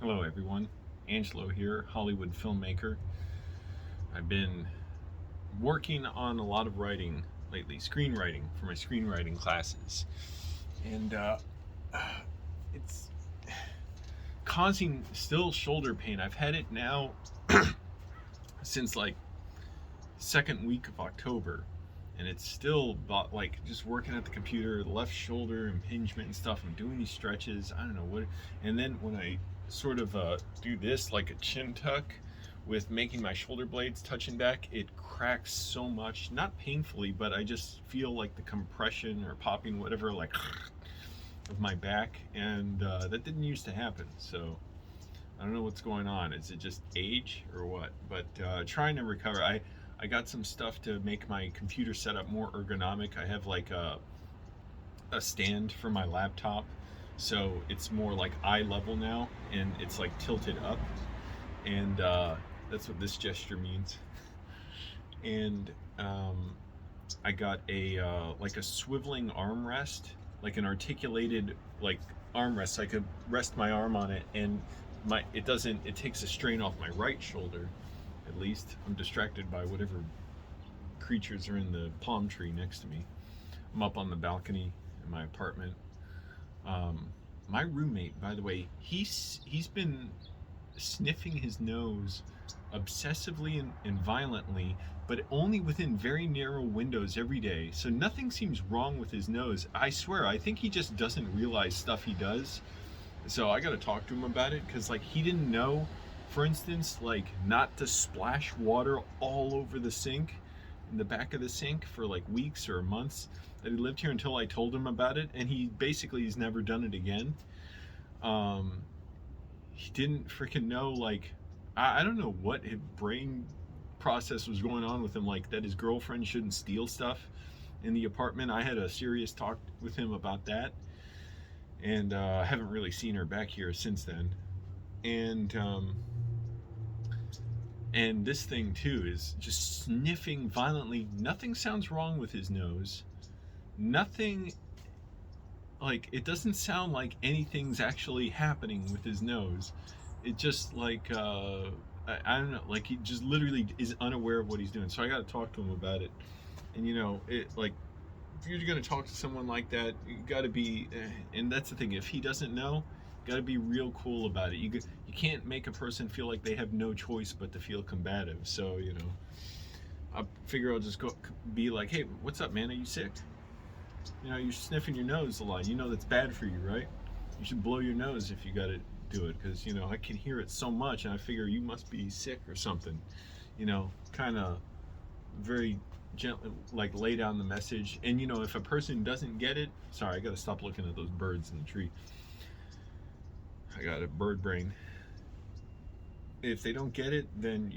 Hello everyone, Angelo here, Hollywood filmmaker. I've been working on a lot of writing lately, screenwriting for my screenwriting classes. And it's causing still shoulder pain. I've had it now since like second week of October. And it's still about like just working at the computer, the left shoulder impingement and stuff. I'm doing these stretches, I don't know what. And then when I sort of do this like a chin tuck with making my shoulder blades touching back, it cracks so much, not painfully, but I just feel like the compression or popping, whatever, like of my back. And that didn't used to happen. So I don't know what's going on. Is it just age or what? But trying to recover. I got some stuff to make my computer setup more ergonomic. I have like a stand for my laptop, so it's more like eye level now, and it's like tilted up, and that's what this gesture means. And I got a like a swiveling armrest, like an articulated like armrest, so I could rest my arm on it, and it takes a strain off my right shoulder. At least I'm distracted by whatever creatures are in the palm tree next to me. I'm up on the balcony in my apartment. My roommate, by the way, he's been sniffing his nose obsessively and violently, but only within very narrow windows every day. So nothing seems wrong with his nose. I swear, I think he just doesn't realize stuff he does. So I got to talk to him about it, because like he didn't know, for instance, like not to splash water all over the sink, in the back of the sink, for like weeks or months that he lived here, until I told him about it, and he basically he's never done it again. He didn't freaking know, like I don't know what his brain process was going on with him, like that his girlfriend shouldn't steal stuff in the apartment. I had a serious talk with him about that, and I haven't really seen her back here since then. And this thing too is just sniffing violently. Nothing sounds wrong with his nose. Nothing, like it doesn't sound like anything's actually happening with his nose. It just like I don't know, like he just literally is unaware of what he's doing. So I got to talk to him about it. And it like, if you're going to talk to someone like that, you got to be, and that's the thing. If he doesn't know, got to be real cool about it. You can't make a person feel like they have no choice but to feel combative. So I figure I'll just go be like, hey, what's up, man? Are you sick? You're sniffing your nose a lot. That's bad for you, right? You should blow your nose if you got to do it, because I can hear it so much, and I figure you must be sick or something. Kind of very gently, like lay down the message. And if a person doesn't get it, sorry, I gotta stop looking at those birds in the tree. I got a bird brain. If they don't get it, then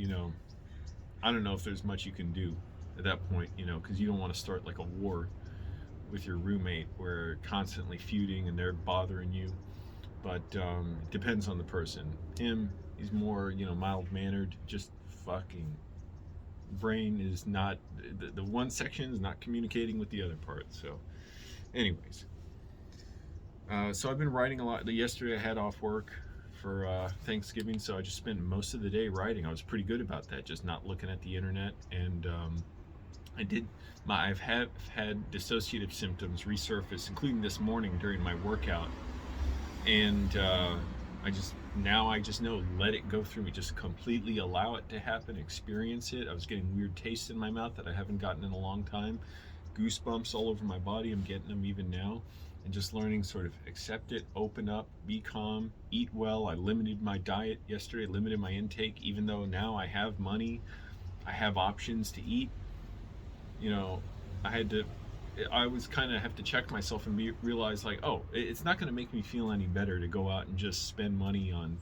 I don't know if there's much you can do at that point, because you don't want to start like a war with your roommate where constantly feuding and they're bothering you. But it depends on the person. He's more mild mannered, just fucking brain is not, the one section is not communicating with the other part. So anyways, so I've been writing a lot. Yesterday I had off work for Thanksgiving, so I just spent most of the day writing. I was pretty good about that, just not looking at the internet. And I've had dissociative symptoms resurface, including this morning during my workout. And I just know, let it go through me, just completely allow it to happen, experience it. I was getting weird tastes in my mouth that I haven't gotten in a long time, goosebumps all over my body. I'm getting them even now. And just learning, sort of accept it, open up, be calm, eat well. I limited my diet yesterday, limited my intake, even though now I have money, I have options to eat. I was kind of have to check myself and realize, like, oh, it's not going to make me feel any better to go out and just spend money on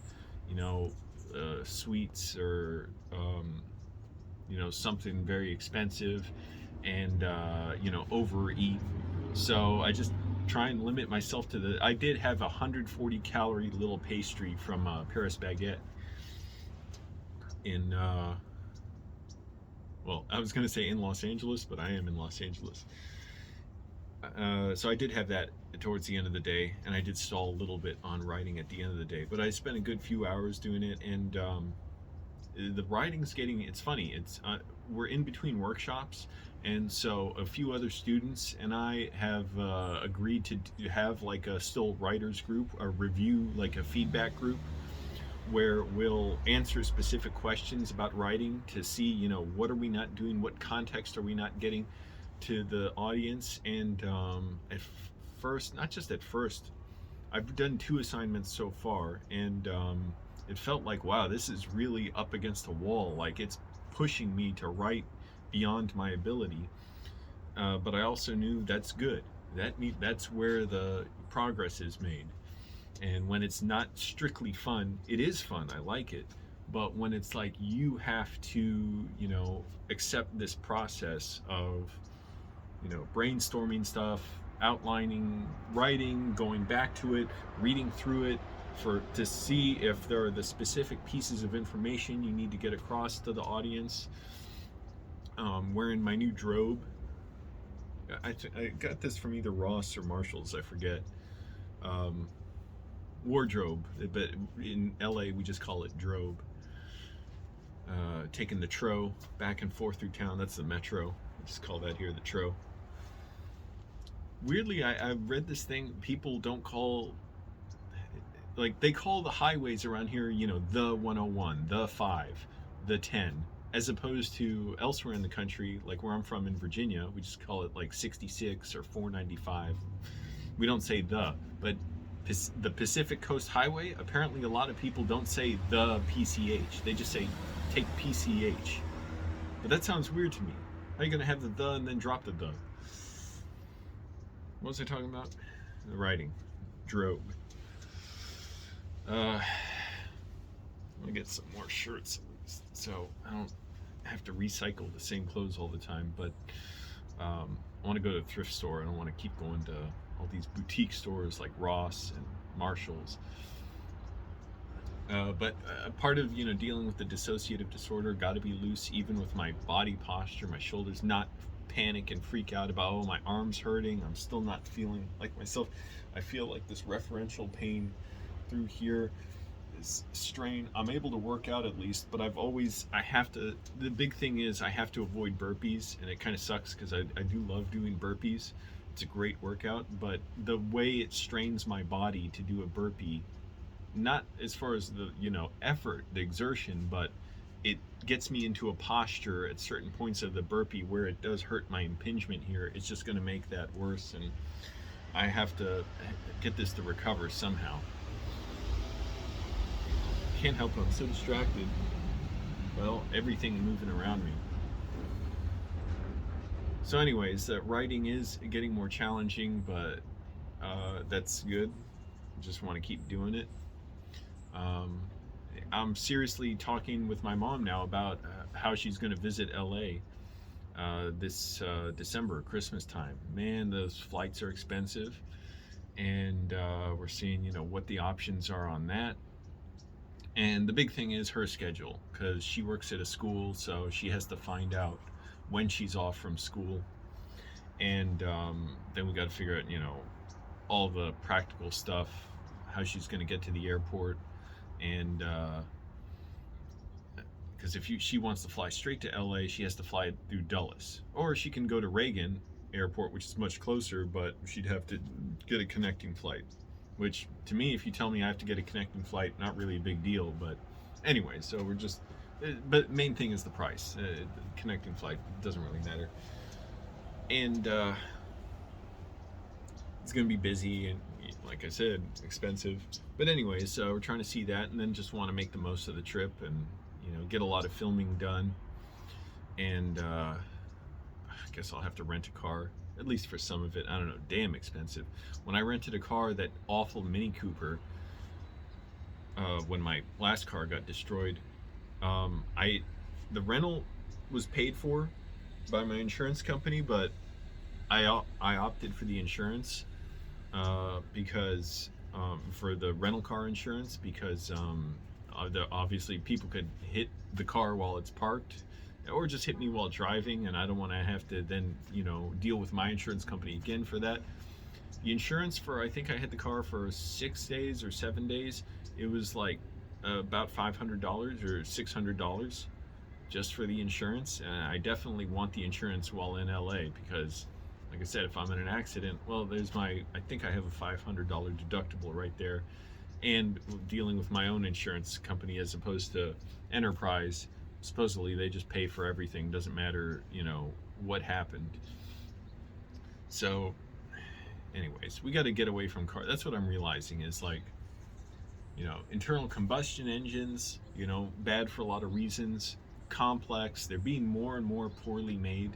sweets or something very expensive, and overeat. So I just try and limit myself to I did have a 140 calorie little pastry from Paris Baguette in well, I was going to say in Los Angeles, but I am in Los Angeles. So I did have that towards the end of the day, and I did stall a little bit on writing at the end of the day, but I spent a good few hours doing it. And the writing's getting, it's funny, it's we're in between workshops, and so a few other students and I have agreed to have like a still writers group, a review, like a feedback group, where we'll answer specific questions about writing to see, you know, what are we not doing, what context are we not getting to the audience. And at first, not just at first, I've done 2 assignments so far, and it felt like, wow, this is really up against a wall. Like, it's pushing me to write beyond my ability. But I also knew that's good. That's where the progress is made. And when it's not strictly fun, it is fun. I like it. But when it's like you have to, you know, accept this process of, you know, brainstorming stuff, outlining, writing, going back to it, reading through it to see if there are the specific pieces of information you need to get across to the audience. Wearing my new drobe. I got this from either Ross or Marshall's, I forget. Wardrobe, but in LA we just call it drobe. Taking the tro back and forth through town. That's the metro. We just call that here the tro. Weirdly, I read this thing, people don't call, like, they call the highways around here, you know, the 101, the 5, the 10, as opposed to elsewhere in the country, like where I'm from in Virginia, we just call it like 66 or 495. We don't say the, but the Pacific Coast Highway, apparently a lot of people don't say the PCH, they just say take PCH. But that sounds weird to me. How are you going to have the and then drop the the? What was I talking about? The writing. Drobe. I'm gonna get some more shirts so I don't have to recycle the same clothes all the time, but I want to go to a thrift store. I don't want to keep going to all these boutique stores like Ross and Marshall's. But part of, you know, dealing with the dissociative disorder, got to be loose even with my body posture, my shoulders, not panic and freak out about, oh, my arm's hurting, I'm still not feeling like myself. I feel like this referential pain through here, this strain. I'm able to work out at least, but the big thing is I have to avoid burpees, and it kind of sucks because I do love doing burpees. It's a great workout, but the way it strains my body to do a burpee, not as far as the, you know, effort, the exertion, but it gets me into a posture at certain points of the burpee where it does hurt my impingement here. It's just going to make that worse, and I have to get this to recover somehow. Can't help it, I'm so distracted. Well, everything moving around me. So anyways, writing is getting more challenging, but that's good. Just want to keep doing it. I'm seriously talking with my mom now about how she's going to visit LA this December, Christmas time. Man, those flights are expensive, and we're seeing, you know, what the options are on that. And the big thing is her schedule, because she works at a school, so she has to find out when she's off from school. And then we got to figure out, you know, all the practical stuff, how she's going to get to the airport. And because if she wants to fly straight to LA, she has to fly through Dulles, or she can go to Reagan Airport, which is much closer, but she'd have to get a connecting flight, which to me, if you tell me I have to get a connecting flight, not really a big deal. But anyway, so we're just, but main thing is the price. Connecting flight doesn't really matter. And it's gonna be busy and, like I said, expensive. But anyways, so we're trying to see that, and then just want to make the most of the trip, and, you know, get a lot of filming done. And I guess I'll have to rent a car, at least for some of it. I don't know, damn expensive. When I rented a car, that awful Mini Cooper, when my last car got destroyed, the rental was paid for by my insurance company, but I opted for the insurance because for the rental car insurance, because obviously people could hit the car while it's parked, or just hit me while driving, and I don't want to have to then, you know, deal with my insurance company again for that. The insurance for, I think I had the car for 6 days or 7 days. It was like about $500 or $600 just for the insurance. And I definitely want the insurance while in LA because, like I said, if I'm in an accident, well, there's I think I have a $500 deductible right there. And dealing with my own insurance company as opposed to Enterprise, supposedly they just pay for everything, doesn't matter, what happened. So anyways, we got to get away from cars. That's what I'm realizing is like, internal combustion engines, bad for a lot of reasons, complex. They're being more and more poorly made.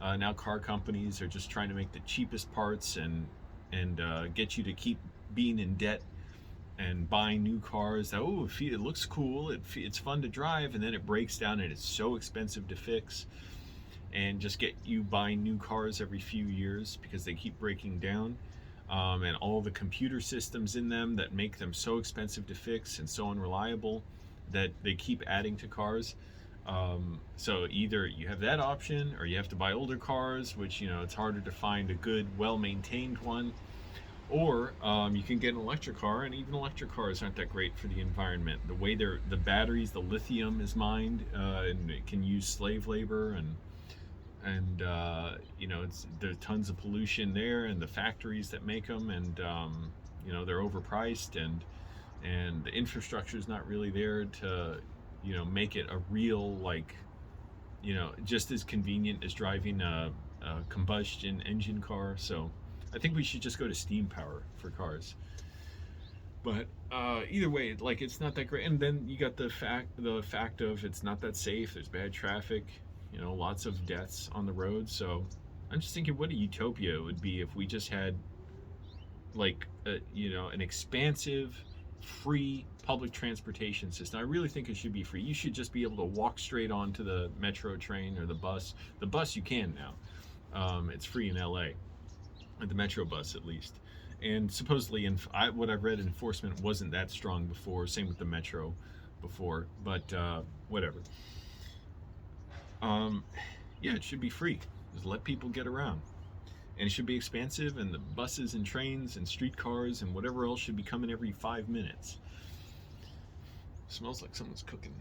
Now car companies are just trying to make the cheapest parts and get you to keep being in debt and buying new cars. Oh, it looks cool, it's fun to drive, and then it breaks down and it's so expensive to fix, and just get you buying new cars every few years because they keep breaking down, and all the computer systems in them that make them so expensive to fix and so unreliable that they keep adding to cars. So either you have that option or you have to buy older cars, which it's harder to find a good, well-maintained one. Or you can get an electric car, and even electric cars aren't that great for the environment. The way the batteries, the lithium is mined, and it can use slave labor, and there's tons of pollution there, and the factories that make them, and they're overpriced, and the infrastructure is not really there to make it a real, like, just as convenient as driving a combustion engine car. So I think we should just go to steam power for cars. But either way, like, it's not that great. And then you got the fact of it's not that safe. There's bad traffic, lots of deaths on the road. So I'm just thinking what a utopia it would be if we just had like an expansive, free public transportation system. I really think it should be free. You should just be able to walk straight onto the metro train or the bus. The bus you can now. It's free in LA. The metro bus at least. And supposedly, what I've read, enforcement wasn't that strong before. Same with the metro before, but whatever. Yeah, it should be free. Just let people get around. And it should be expansive, and the buses and trains and streetcars and whatever else should be coming every 5 minutes. Smells like someone's cooking.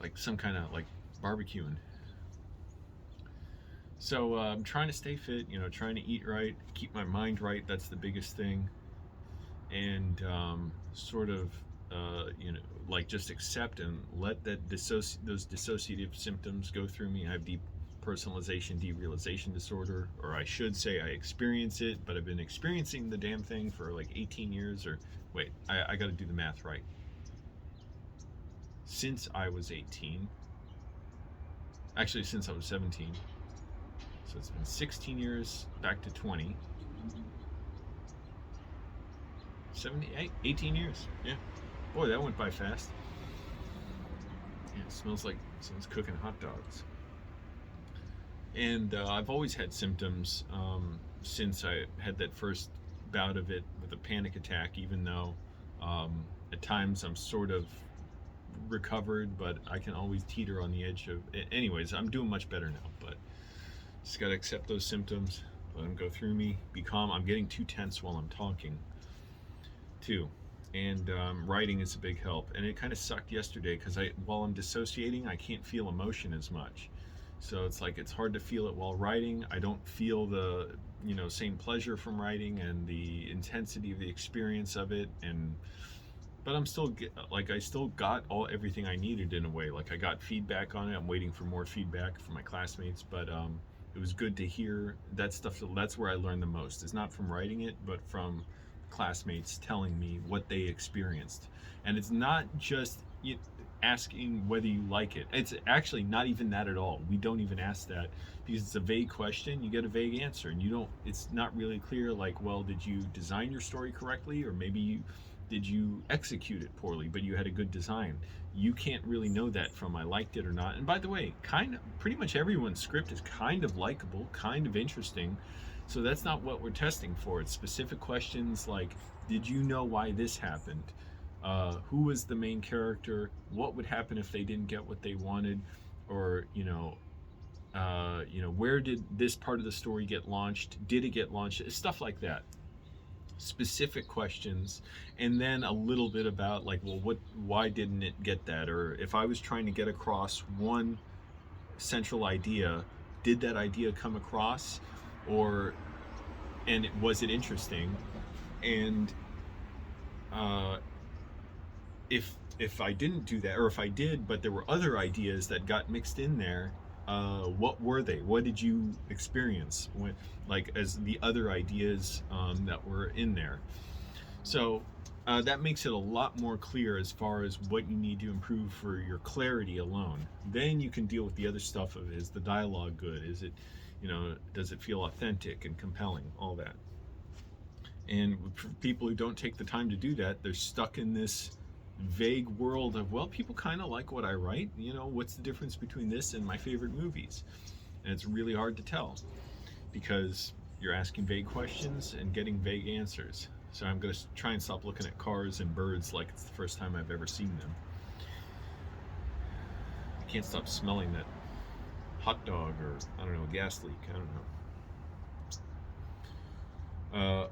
Like some kind of like barbecuing. So I'm trying to stay fit, trying to eat right, keep my mind right. That's the biggest thing. And sort of, like just accept and let those dissociative symptoms go through me. I have depersonalization, derealization disorder, or I should say I experience it, but I've been experiencing the damn thing for like 18 years, or wait, I got to do the math right. Since I was 18, actually since I was 17. So it's been 16 years back to 20. 18 years. Yeah. Boy, that went by fast. Yeah, it smells like someone's cooking hot dogs. And I've always had symptoms since I had that first bout of it with a panic attack, even though at times I'm sort of recovered, but I can always teeter on the edge of it. Anyways, I'm doing much better now, but just got to accept those symptoms, let them go through me, be calm. I'm getting too tense while I'm talking, too. And writing is a big help. And it kind of sucked yesterday because while I'm dissociating, I can't feel emotion as much. So it's like it's hard to feel it while writing. I don't feel the same pleasure from writing and the intensity of the experience of it. But I'm still I still got everything I needed in a way. Like I got feedback on it. I'm waiting for more feedback from my classmates, but it was good to hear that stuff. That's where I learned the most. It's not from writing it, but from classmates telling me what they experienced. And it's not just asking whether you like it. It's actually not even that at all. We don't even ask that because it's a vague question. You get a vague answer, and it's not really clear, like, well, did you design your story correctly, or maybe did you execute it poorly, but you had a good design? You can't really know that from I liked it or not. And by the way, pretty much everyone's script is kind of likable, kind of interesting. So that's not what we're testing for. It's specific questions like, did you know why this happened? Who was the main character? What would happen if they didn't get what they wanted? Or, where did this part of the story get launched? Did it get launched? Stuff like that. Specific questions, and then a little bit about like, well, why didn't it get that? Or if I was trying to get across one central idea, did that idea come across, and was it interesting? And if I didn't do that, or if I did, but there were other ideas that got mixed in there, what were they? What did you experience when, like, as the other ideas that were in there? So that makes it a lot more clear as far as what you need to improve for your clarity alone. Then you can deal with the other stuff of, is the dialogue good? Is it, does it feel authentic and compelling? All that. And for people who don't take the time to do that, they're stuck in this vague world of, well, people kind of like what I write. What's the difference between this and my favorite movies? And it's really hard to tell because you're asking vague questions and getting vague answers. So I'm going to try and stop looking at cars and birds like it's the first time I've ever seen them. I can't stop smelling that hot dog or, I don't know, gas leak. I don't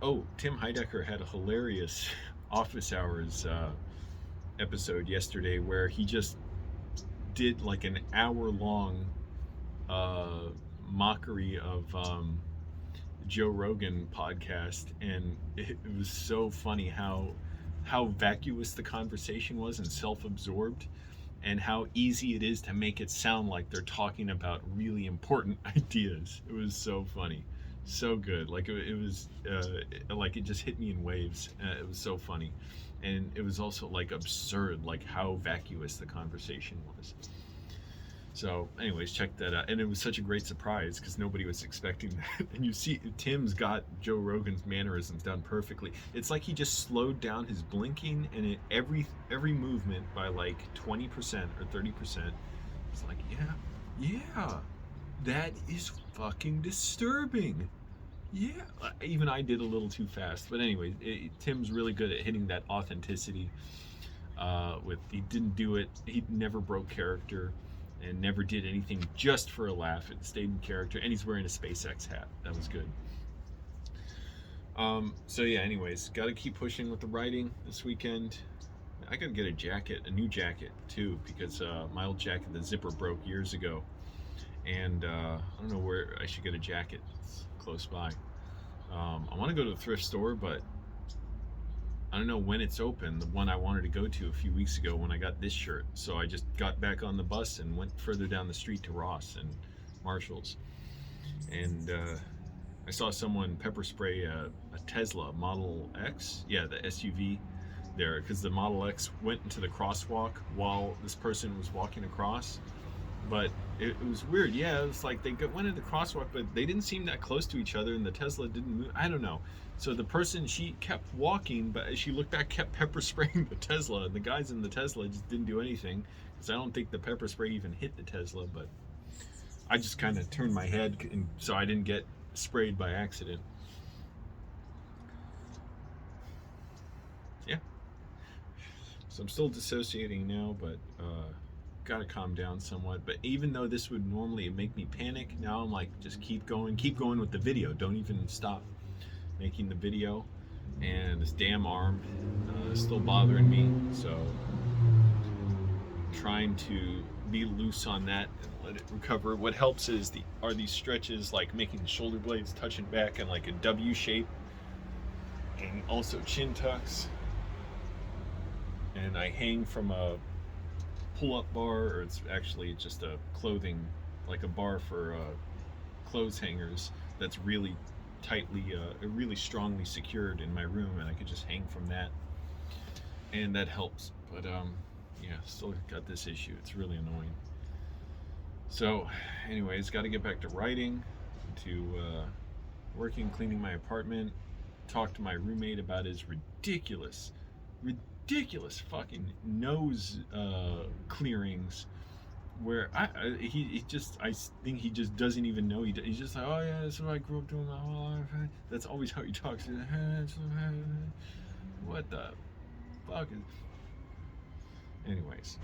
know. Tim Heidecker had a hilarious office hours episode yesterday where he just did like an hour-long mockery of Joe Rogan podcast, and it was so funny how vacuous the conversation was and self-absorbed, and how easy it is to make it sound like they're talking about really important ideas. It was so funny, so good. Like it was like it just hit me in waves. It was so funny, and it was also like absurd, like how vacuous the conversation was. So anyways, check that out. And it was such a great surprise because nobody was expecting that. And you see Tim's got Joe Rogan's mannerisms done perfectly. It's like he just slowed down his blinking, and every movement by like 20% or 30%. It's like, yeah, that is fucking disturbing. Yeah, even I did a little too fast. But anyway, Tim's really good at hitting that authenticity. He didn't do it. He never broke character. And never did anything just for a laugh. It stayed in character, and he's wearing a SpaceX hat. That was good. So yeah, anyways, got to keep pushing with the writing this weekend. I got to get a new jacket too, because my old jacket, the zipper broke years ago, and I don't know where I should get a jacket. It's close by. I want to go to the thrift store, but I don't know when it's open. The one I wanted to go to a few weeks ago when I got this shirt. So I just got back on the bus and went further down the street to Ross and Marshall's. And I saw someone pepper spray a Tesla Model X. Yeah, the SUV there, because the Model X went into the crosswalk while this person was walking across. But it was weird. Yeah, it was like they went into the crosswalk, but they didn't seem that close to each other, and the Tesla didn't move. I don't know. So the person, she kept walking, but as she looked back, kept pepper spraying the Tesla, and the guys in the Tesla just didn't do anything, because I don't think the pepper spray even hit the Tesla. But I just kind of turned my head, and so I didn't get sprayed by accident. Yeah. So I'm still dissociating now, but gotta calm down somewhat. But even though this would normally make me panic, now I'm like, just keep going with the video. Don't even stop making the video. And this damn arm is still bothering me, so trying to be loose on that and let it recover. What helps is are these stretches, like making the shoulder blades touching back in like a W shape, and also chin tucks. And I hang from a pull-up bar, or it's actually just a clothing, like a bar for clothes hangers that's really tightly, really strongly secured in my room, and I could just hang from that, and that helps. But yeah, still got this issue. It's really annoying. So anyways, got to get back to writing, to working, cleaning my apartment, talk to my roommate about his ridiculous fucking nose clearings, where I think he just doesn't even know. He's just like, oh yeah, that's what I grew up doing my whole life. That's always how he talks. What the fuck is... Anyways,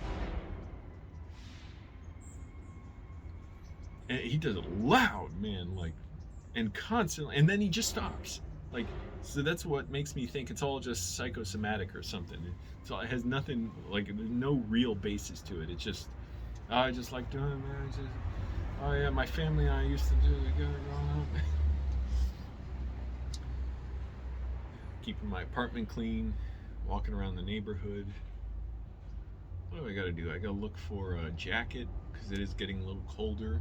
And he does it loud, man, like, and constantly, and then he just stops. Like, so that's what makes me think it's all just psychosomatic or something. So it has nothing, like, there's no real basis to it. It's just, oh, I just like doing it, man. Just, oh yeah, my family and I used to do it together growing up. Keeping my apartment clean, walking around the neighborhood. What do I gotta do? I gotta look for a jacket because it is getting a little colder.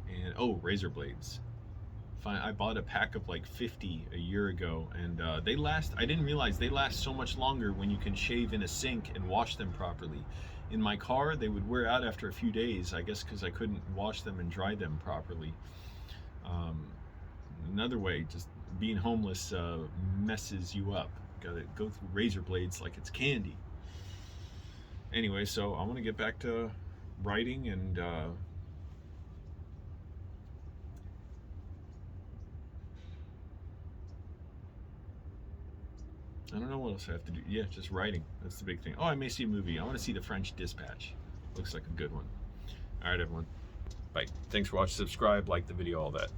And oh, razor blades. I bought a pack of like 50 a year ago, and they last. I didn't realize they last so much longer when you can shave in a sink and wash them properly. In my car, they would wear out after a few days, I guess because I couldn't wash them and dry them properly. Another way, just being homeless messes you up. Gotta go through razor blades like it's candy. Anyway, so I want to get back to writing, and I don't know what else I have to do. Yeah, just writing. That's the big thing. Oh, I may see a movie. I want to see The French Dispatch. Looks like a good one. All right, everyone. Bye. Thanks for watching. Subscribe, like the video, all that.